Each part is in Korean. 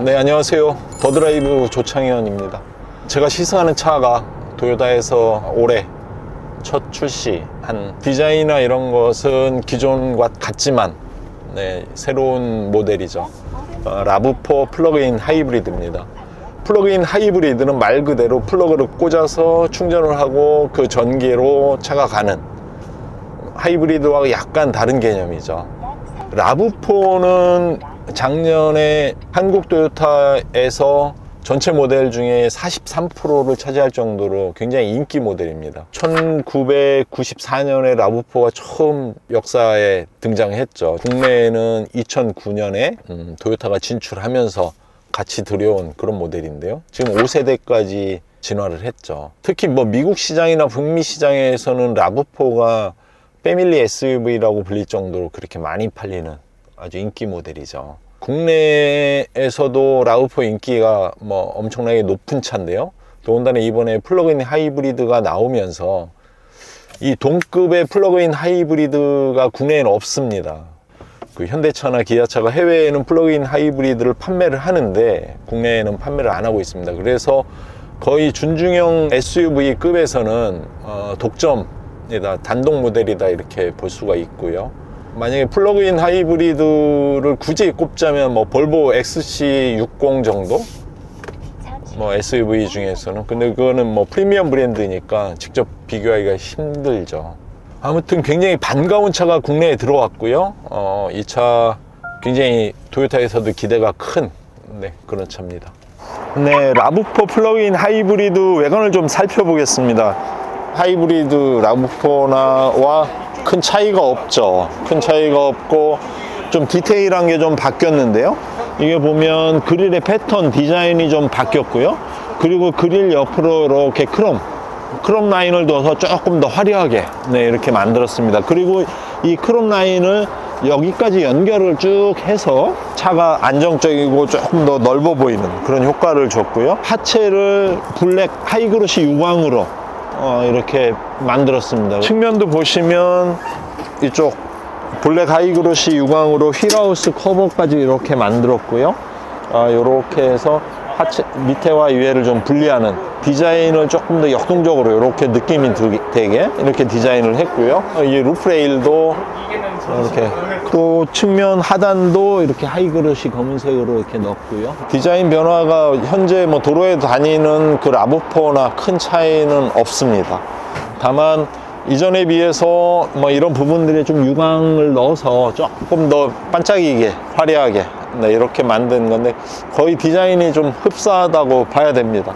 네, 안녕하세요. 더드라이브 조창현입니다. 제가 시승하는 차가 도요타에서 올해 첫 출시한 디자인이나 이런 것은 기존과 같지만 새로운 모델이죠. 라브4 플러그인 하이브리드입니다. 플러그인 하이브리드는 말 그대로 플러그를 꽂아서 충전을 하고 그 전기로 차가 가는 하이브리드와 약간 다른 개념이죠. 라브4는 작년에 한국 토요타에서 전체 모델 중에 43%를 차지할 정도로 굉장히 인기 모델입니다. 1994년에 라브4가 처음 역사에 등장했죠. 국내에는 2009년에 토요타가 진출하면서 같이 들여온 그런 모델인데요. 지금 5세대까지 진화를 했죠. 특히 미국 시장이나 북미 시장에서는 라브4가 패밀리 SUV라고 불릴 정도로 그렇게 많이 팔리는 아주 인기 모델이죠. 국내에서도 라브4 인기가 엄청나게 높은 차인데요. 더군다나 이번에 플러그인 하이브리드가 나오면서 이 동급의 플러그인 하이브리드가 국내에는 없습니다. 그 현대차나 기아차가 해외에는 플러그인 하이브리드를 판매를 하는데 국내에는 판매를 안 하고 있습니다. 그래서 거의 준중형 SUV급에서는 독점이다, 단독 모델이다 이렇게 볼 수가 있고요. 만약에 플러그인 하이브리드를 굳이 꼽자면 볼보 XC60 정도? SUV 중에서는. 근데 그거는 프리미엄 브랜드니까 직접 비교하기가 힘들죠. 아무튼 굉장히 반가운 차가 국내에 들어왔고요. 이 차 굉장히 토요타에서도 기대가 큰 그런 차입니다. 라브4 플러그인 하이브리드 외관을 좀 살펴보겠습니다. 하이브리드 라브4와 큰 차이가 없죠. 큰 차이가 없고 좀 디테일한 게 좀 바뀌었는데요. 이게 보면 그릴의 패턴 디자인이 좀 바뀌었고요. 그리고 그릴 옆으로 이렇게 크롬 라인을 둬서 조금 더 화려하게 이렇게 만들었습니다. 그리고 이 크롬 라인을 여기까지 연결을 쭉 해서 차가 안정적이고 조금 더 넓어 보이는 그런 효과를 줬고요. 하체를 블랙 하이그로시 유광으로 이렇게 만들었습니다. 측면도 보시면 이쪽 블랙 하이그로시 유광으로 휠하우스 커버까지 이렇게 만들었고요. 이렇게 해서 하체 밑에와 위에를 좀 분리하는 디자인을 조금 더 역동적으로 이렇게 느낌이 되게 이렇게 디자인을 했고요. 이 루프레일도 이렇게, 또 측면 하단도 이렇게 하이그로시 검은색으로 이렇게 넣었고요. 디자인 변화가 현재 도로에 다니는 그 라브4나 큰 차이는 없습니다. 다만 이전에 비해서 이런 부분들에 좀 유광을 넣어서 조금 더 반짝이게 화려하게 이렇게 만든 건데 거의 디자인이 좀 흡사하다고 봐야 됩니다.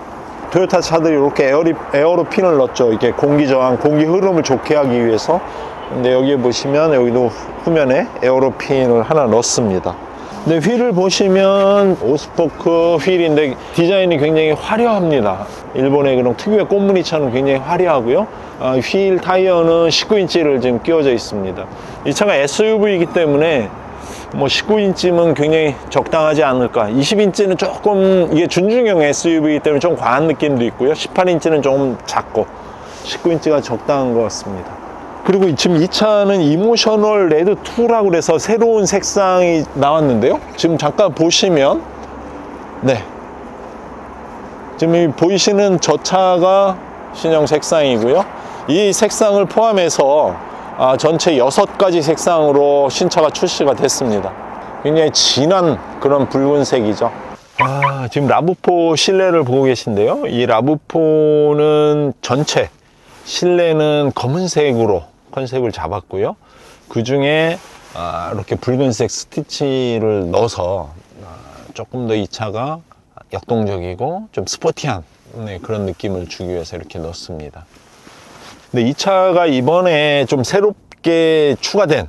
토요타 차들이 이렇게 에어로핀을 넣었죠. 이렇게 공기 저항, 공기 흐름을 좋게 하기 위해서. 근데 여기 보시면 여기도 후면에 에어로핀을 하나 넣습니다. 근데 휠을 보시면 오스포크 휠인데 디자인이 굉장히 화려합니다. 일본의 그런 특유의 꽃무늬차는 굉장히 화려하고요. 휠 타이어는 19인치를 지금 끼워져 있습니다. 이 차가 SUV이기 때문에 19인치면 굉장히 적당하지 않을까. 20인치는 조금, 이게 준중형 SUV이기 때문에 좀 과한 느낌도 있고요. 18인치는 조금 작고 19인치가 적당한 것 같습니다. 그리고 지금 이 차는 이모셔널 레드 2라고 해서 새로운 색상이 나왔는데요. 지금 잠깐 보시면 지금 보이시는 저 차가 신형 색상이고요. 이 색상을 포함해서 전체 6가지 색상으로 신차가 출시가 됐습니다. 굉장히 진한 그런 붉은색이죠. 지금 라브4 실내를 보고 계신데요. 이 라브4는 전체 실내는 검은색으로 컨셉을 잡았고요. 그 중에 이렇게 붉은색 스티치를 넣어서 조금 더 이 차가 역동적이고 좀 스포티한 그런 느낌을 주기 위해서 이렇게 넣습니다. 근데 이 차가 이번에 좀 새롭게 추가된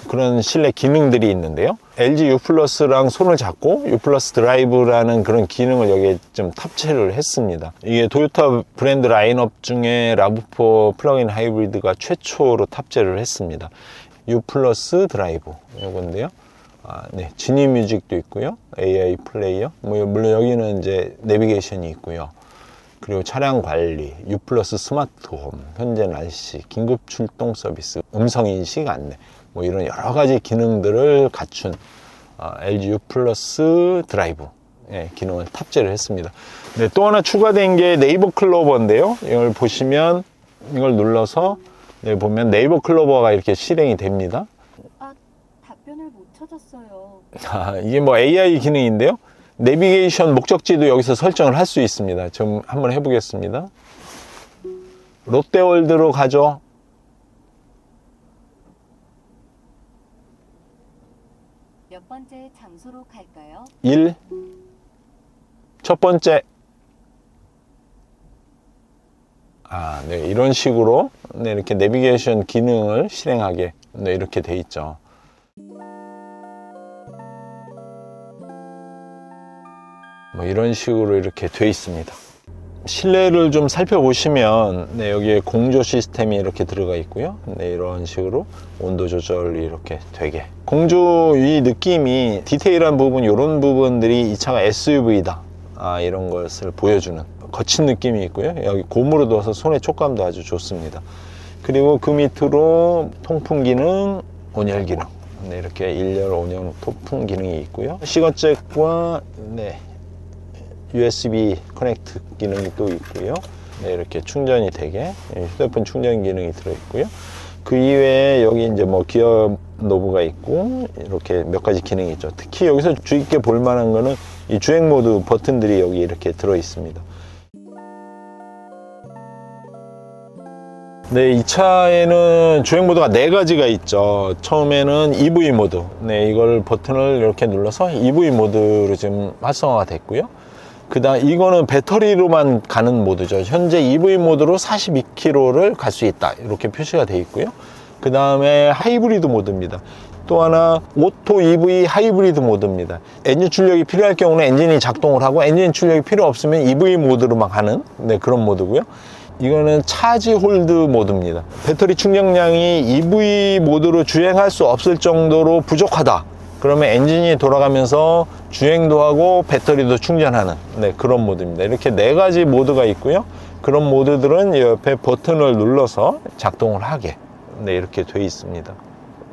그런 실내 기능들이 있는데요. LG U+랑 손을 잡고 U+ 드라이브라는 그런 기능을 여기에 좀 탑재를 했습니다. 이게 토요타 브랜드 라인업 중에 라브4 플러그인 하이브리드가 최초로 탑재를 했습니다. U+ 드라이브 요건데요. 지니 뮤직도 있고요. AI 플레이어. 물론 여기는 이제 내비게이션이 있고요. 그리고 차량 관리, U+ 스마트홈, 현재 날씨, 긴급 출동 서비스, 음성 인식 안내, 이런 여러 가지 기능들을 갖춘 LG U+ 드라이브 예, 기능을 탑재를 했습니다. 네, 또 하나 추가된 게 네이버 클로버인데요. 이걸 보시면 이걸 눌러서 네, 보면 네이버 클로버가 이렇게 실행이 됩니다. 답변을 못 찾았어요. 이게 뭐 AI 기능인데요. 내비게이션 목적지도 여기서 설정을 할 수 있습니다. 좀 한번 해보겠습니다. 롯데월드로 가죠. 몇 번째 장소로 갈까요? 1. 첫 번째. 네, 이런 식으로 네, 이렇게 내비게이션 기능을 실행하게 네, 이렇게 돼 있죠. 뭐 이런 식으로 이렇게 돼 있습니다. 실내를 좀 살펴보시면 네, 여기에 공조 시스템이 이렇게 들어가 있고요. 네, 이런 식으로 온도 조절이 이렇게 되게 공조 이 느낌이 디테일한 부분 이런 부분들이 이 차가 SUV다 이런 것을 보여주는 거친 느낌이 있고요. 여기 고무로 둬서 손의 촉감도 아주 좋습니다. 그리고 그 밑으로 통풍 기능, 온열 기능 네, 이렇게 1열 온열 통풍 기능이 있고요. 시거잭과 네, USB 커넥트 기능이 또 있고요. 네, 이렇게 충전이 되게 휴대폰 충전 기능이 들어있고요. 그 이외에 여기 이제 뭐 기어 노브가 있고 이렇게 몇 가지 기능이 있죠. 특히 여기서 주의 깊게 볼 만한 거는 이 주행 모드 버튼들이 여기 이렇게 들어 있습니다. 네, 이 차에는 주행 모드가 4가지가 있죠. 처음에는 EV 모드. 네, 이걸 버튼을 이렇게 눌러서 EV 모드로 지금 활성화가 됐고요. 그 다음 이거는 배터리로만 가는 모드죠. 현재 EV 모드로 42km를 갈 수 있다 이렇게 표시가 되어 있고요. 그 다음에 하이브리드 모드입니다. 또 하나 오토 EV 하이브리드 모드입니다. 엔진 출력이 필요할 경우는 엔진이 작동을 하고 엔진 출력이 필요 없으면 EV 모드로만 가는 네, 그런 모드고요. 이거는 차지 홀드 모드입니다. 배터리 충전량이 EV 모드로 주행할 수 없을 정도로 부족하다 그러면 엔진이 돌아가면서 주행도 하고 배터리도 충전하는 네, 그런 모드입니다. 이렇게 4가지 모드가 있고요. 그런 모드들은 옆에 버튼을 눌러서 작동을 하게 네, 이렇게 되어 있습니다.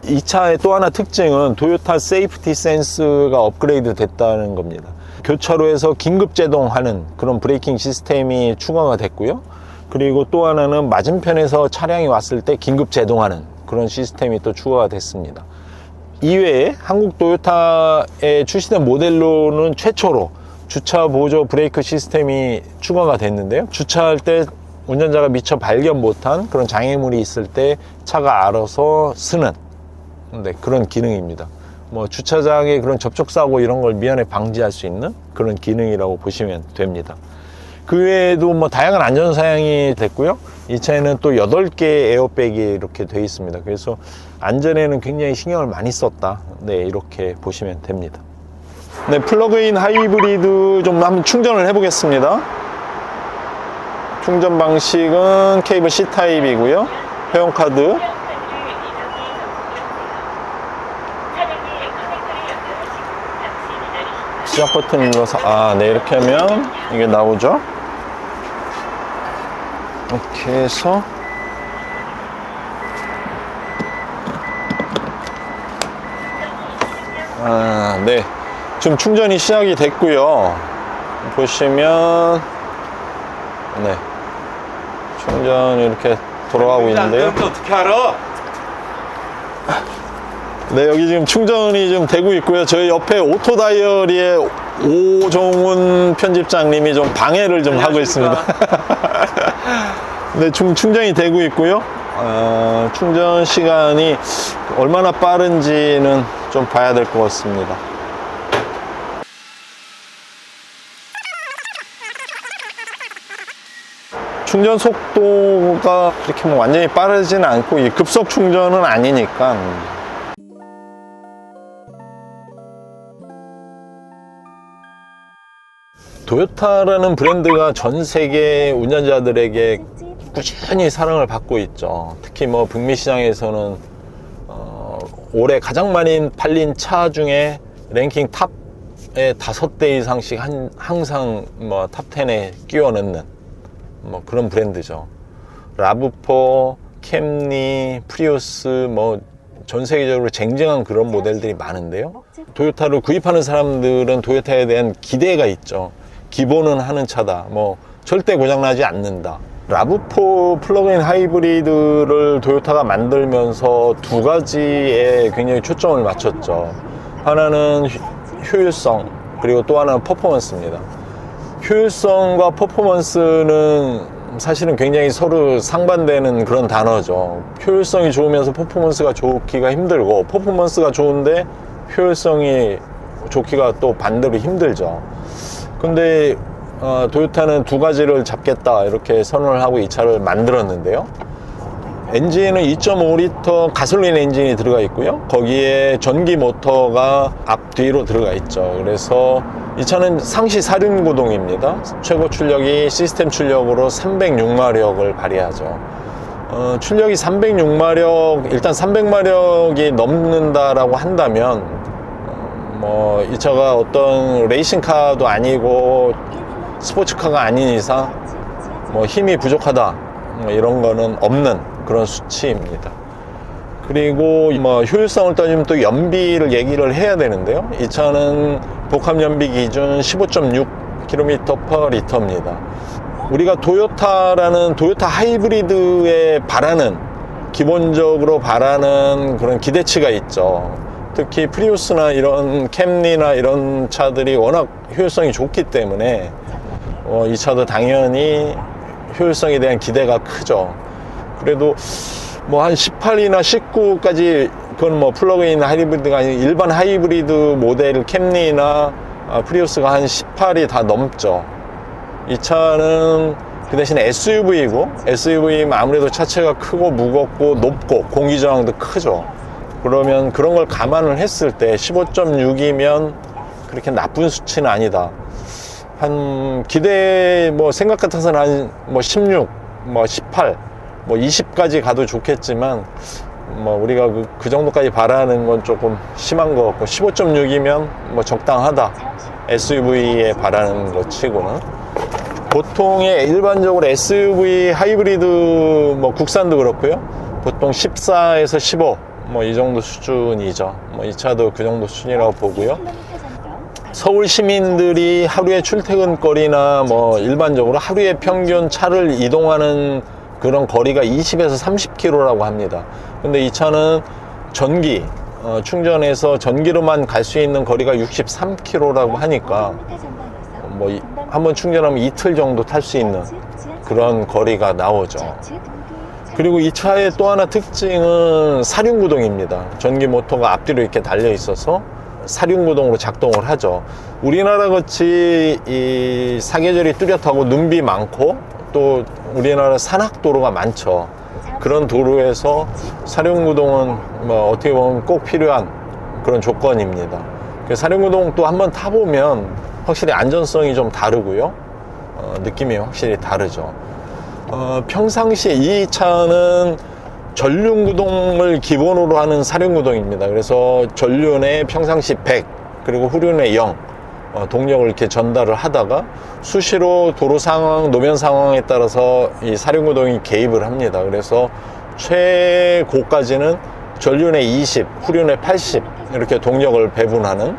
이 차의 또 하나 특징은 도요타 세이프티 센스가 업그레이드 됐다는 겁니다. 교차로에서 긴급 제동하는 그런 브레이킹 시스템이 추가가 됐고요. 그리고 또 하나는 맞은편에서 차량이 왔을 때 긴급 제동하는 그런 시스템이 또 추가가 됐습니다. 이외에 한국 도요타에 출시된 모델로는 최초로 주차 보조 브레이크 시스템이 추가가 됐는데요. 주차할 때 운전자가 미처 발견 못한 그런 장애물이 있을 때 차가 알아서 쓰는 네, 그런 기능입니다. 뭐 주차장의 그런 접촉사고 이런 걸 미연에 방지할 수 있는 그런 기능이라고 보시면 됩니다. 그 외에도 뭐 다양한 안전사양이 됐고요. 이 차에는 또 8개 에어백이 이렇게 되어 있습니다. 그래서 안전에는 굉장히 신경을 많이 썼다. 네, 이렇게 보시면 됩니다. 네, 플러그인 하이브리드 좀 한번 충전을 해 보겠습니다. 충전 방식은 케이블 C 타입이고요. 회원카드. 시작 버튼 눌러서 네, 이렇게 하면 이게 나오죠. 이렇게 해서 네, 지금 충전이 시작이 됐고요. 보시면 네, 충전이 이렇게 돌아가고 있는데요. 어떻게 알아? 네, 여기 지금 충전이 좀 되고 있고요. 저희 옆에 오토다이어리의 오종훈 편집장님이 좀 방해를 좀 하고 있습니다. 네, 충전이 되고 있고요. 충전 시간이 얼마나 빠른지는 좀 봐야 될 것 같습니다. 충전 속도가 그렇게 뭐 완전히 빠르지는 않고 급속 충전은 아니니까. 도요타라는 브랜드가 전 세계 운전자들에게 꾸준히 사랑을 받고 있죠. 특히 뭐 북미 시장에서는 올해 가장 많이 팔린 차 중에 랭킹 탑에 5대 이상씩 항상 뭐 탑10에 끼워 넣는 뭐 그런 브랜드죠. 라브4, 캠리, 프리우스 뭐 전 세계적으로 쟁쟁한 그런 모델들이 많은데요. 도요타를 구입하는 사람들은 도요타에 대한 기대가 있죠. 기본은 하는 차다. 뭐 절대 고장나지 않는다. 라브4 플러그인 하이브리드를 도요타가 만들면서 두 가지에 굉장히 초점을 맞췄죠. 하나는 효율성, 그리고 또 하나는 퍼포먼스입니다. 효율성과 퍼포먼스는 사실은 굉장히 서로 상반되는 그런 단어죠. 효율성이 좋으면서 퍼포먼스가 좋기가 힘들고, 퍼포먼스가 좋은데 효율성이 좋기가 또 반대로 힘들죠. 근데 도요타는 두 가지를 잡겠다 이렇게 선언을 하고 이 차를 만들었는데요. 엔진은 2.5리터 가솔린 엔진이 들어가 있고요. 거기에 전기 모터가 앞뒤로 들어가 있죠. 그래서 이 차는 상시 4륜구동입니다. 최고 출력이 시스템 출력으로 306마력을 발휘하죠. 출력이 306마력, 일단 300마력이 넘는다라고 한다면 뭐 이 차가 어떤 레이싱카도 아니고 스포츠카가 아닌 이상 뭐 힘이 부족하다 뭐 이런 거는 없는 그런 수치입니다. 그리고 뭐 효율성을 따지면 또 연비를 얘기를 해야 되는데요. 이 차는 복합 연비 기준 15.6km/L입니다. 우리가 도요타라는 도요타 하이브리드에 바라는, 기본적으로 바라는 그런 기대치가 있죠. 특히 프리우스나 이런 캠리나 이런 차들이 워낙 효율성이 좋기 때문에 이 차도 당연히 효율성에 대한 기대가 크죠. 그래도 뭐 한 18이나 19까지, 그건 뭐 플러그인 하이브리드가 아닌 일반 하이브리드 모델 캠리나 프리우스가 한 18이 다 넘죠. 이 차는 그 대신에 SUV이고, SUV면 아무래도 차체가 크고 무겁고 높고 공기 저항도 크죠. 그러면 그런 걸 감안을 했을 때 15.6이면 그렇게 나쁜 수치는 아니다. 한 기대 뭐 생각 같아서는 한 뭐 16, 뭐 18, 뭐 20까지 가도 좋겠지만 뭐 우리가 그 정도까지 바라는 건 조금 심한 것 같고, 15.6이면 뭐 적당하다. SUV에 바라는 것 치고는. 보통의 일반적으로 SUV 하이브리드 뭐 국산도 그렇고요. 보통 14에서 15 뭐 이 정도 수준이죠. 뭐 이 차도 그 정도 수준이라고 보고요. 서울 시민들이 하루에 출퇴근 거리나 뭐 일반적으로 하루에 평균 차를 이동하는 그런 거리가 20에서 30km라고 합니다. 근데 이 차는 전기 충전해서 전기로만 갈 수 있는 거리가 63km라고 하니까 뭐 한번 충전하면 이틀 정도 탈 수 있는 그런 거리가 나오죠. 그리고 이 차의 또 하나 특징은 사륜구동입니다. 전기 모터가 앞뒤로 이렇게 달려 있어서 사륜구동으로 작동을 하죠. 우리나라 같이 이 사계절이 뚜렷하고 눈비 많고 또 우리나라 산악도로가 많죠. 그런 도로에서 사륜구동은 뭐 어떻게 보면 꼭 필요한 그런 조건입니다. 사륜구동 또 한번 타보면 확실히 안전성이 좀 다르고요. 느낌이 확실히 다르죠. 평상시에 이 차는 전륜구동을 기본으로 하는 사륜구동입니다. 그래서 전륜에 평상시 100 그리고 후륜에 0 동력을 이렇게 전달을 하다가 수시로 도로 상황, 노면 상황에 따라서 이 사륜구동이 개입을 합니다. 그래서 최고까지는 전륜에 20, 후륜에 80 이렇게 동력을 배분하는,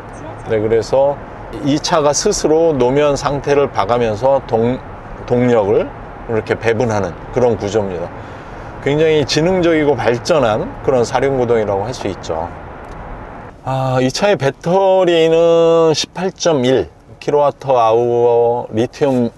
네, 그래서 이 차가 스스로 노면 상태를 봐가면서 동력을 이렇게 배분하는 그런 구조입니다. 굉장히 지능적이고 발전한 그런 사륜구동이라고 할 수 있죠. 이 차의 배터리는 18.1 kWh 리튬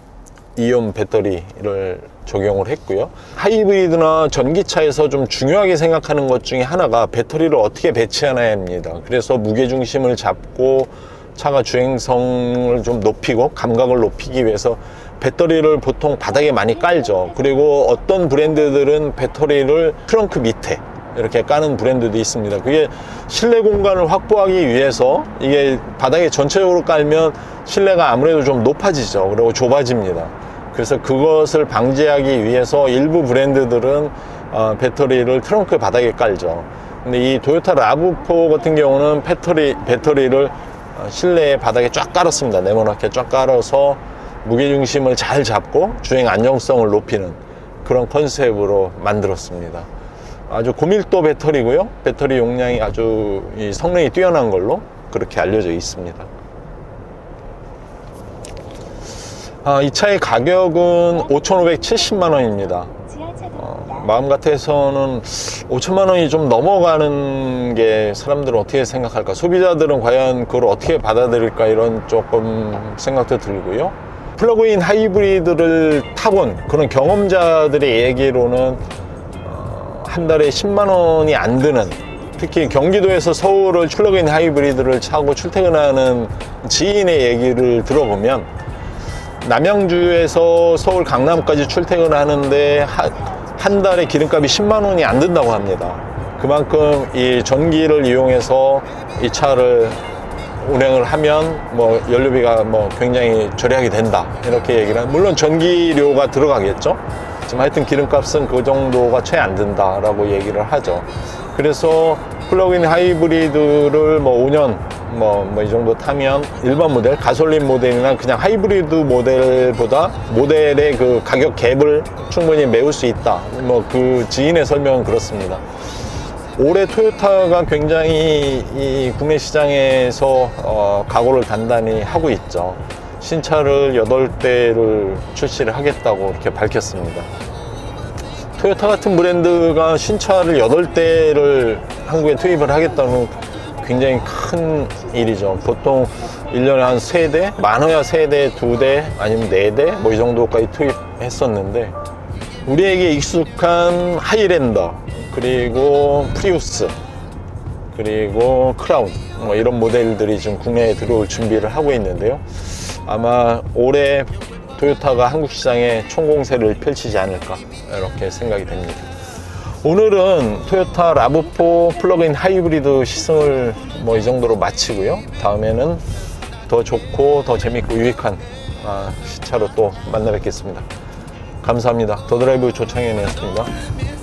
이온 배터리를 적용을 했고요. 하이브리드나 전기차에서 좀 중요하게 생각하는 것 중에 하나가 배터리를 어떻게 배치하나야 합니다. 그래서 무게중심을 잡고 차가 주행성을 좀 높이고 감각을 높이기 위해서 배터리를 보통 바닥에 많이 깔죠. 그리고 어떤 브랜드들은 배터리를 트렁크 밑에 이렇게 까는 브랜드도 있습니다. 그게 실내 공간을 확보하기 위해서, 이게 바닥에 전체적으로 깔면 실내가 아무래도 좀 높아지죠. 그리고 좁아집니다. 그래서 그것을 방지하기 위해서 일부 브랜드들은 배터리를 트렁크 바닥에 깔죠. 근데 이 도요타 라브4 같은 경우는 배터리를 실내 바닥에 쫙 깔았습니다. 네모나게 쫙 깔아서 무게중심을 잘 잡고 주행 안정성을 높이는 그런 컨셉으로 만들었습니다. 아주 고밀도 배터리고요. 배터리 용량이 아주 이 성능이 뛰어난 걸로 그렇게 알려져 있습니다. 이 차의 가격은 5,570만 원입니다. 마음 같아서는 5천만 원이 좀 넘어가는 게 사람들은 어떻게 생각할까? 소비자들은 과연 그걸 어떻게 받아들일까? 이런 조금 생각도 들고요. 플러그인 하이브리드를 타본 그런 경험자들의 얘기로는 한 달에 10만 원이 안 드는, 특히 경기도에서 서울을 플러그인 하이브리드를 차고 출퇴근하는 지인의 얘기를 들어보면 남양주에서 서울 강남까지 출퇴근하는데 한 달에 기름값이 10만 원이 안 든다고 합니다. 그만큼 이 전기를 이용해서 이 차를 운행을 하면 뭐 연료비가 뭐 굉장히 절약이 된다, 이렇게 얘기를 하는, 물론 전기료가 들어가겠죠. 지금 하여튼 기름값은 그 정도가 채 안 든다라고 얘기를 하죠. 그래서 플러그인 하이브리드를 뭐 5년 뭐 이 정도 타면 일반 모델, 가솔린 모델이나 그냥 하이브리드 모델보다 모델의 그 가격 갭을 충분히 메울 수 있다. 뭐 그 지인의 설명은 그렇습니다. 올해 토요타가 굉장히 이 국내 시장에서 각오를 단단히 하고 있죠. 신차를 8대를 출시를 하겠다고 이렇게 밝혔습니다. 토요타 같은 브랜드가 신차를 8대를 한국에 투입을 하겠다는 굉장히 큰 일이죠. 보통 1년에 한 3대, 많아야 3대, 2대, 아니면 4대, 뭐 이 정도까지 투입했었는데, 우리에게 익숙한 하이랜더, 그리고 프리우스, 그리고 크라운, 뭐 이런 모델들이 지금 국내에 들어올 준비를 하고 있는데요. 아마 올해 토요타가 한국 시장에 총공세를 펼치지 않을까, 이렇게 생각이 됩니다. 오늘은 토요타 RAV4 플러그인 하이브리드 시승을 뭐 이 정도로 마치고요. 다음에는 더 좋고 더 재밌고 유익한 시차로 또 만나 뵙겠습니다. 감사합니다. 더드라이브 조창현이었습니다.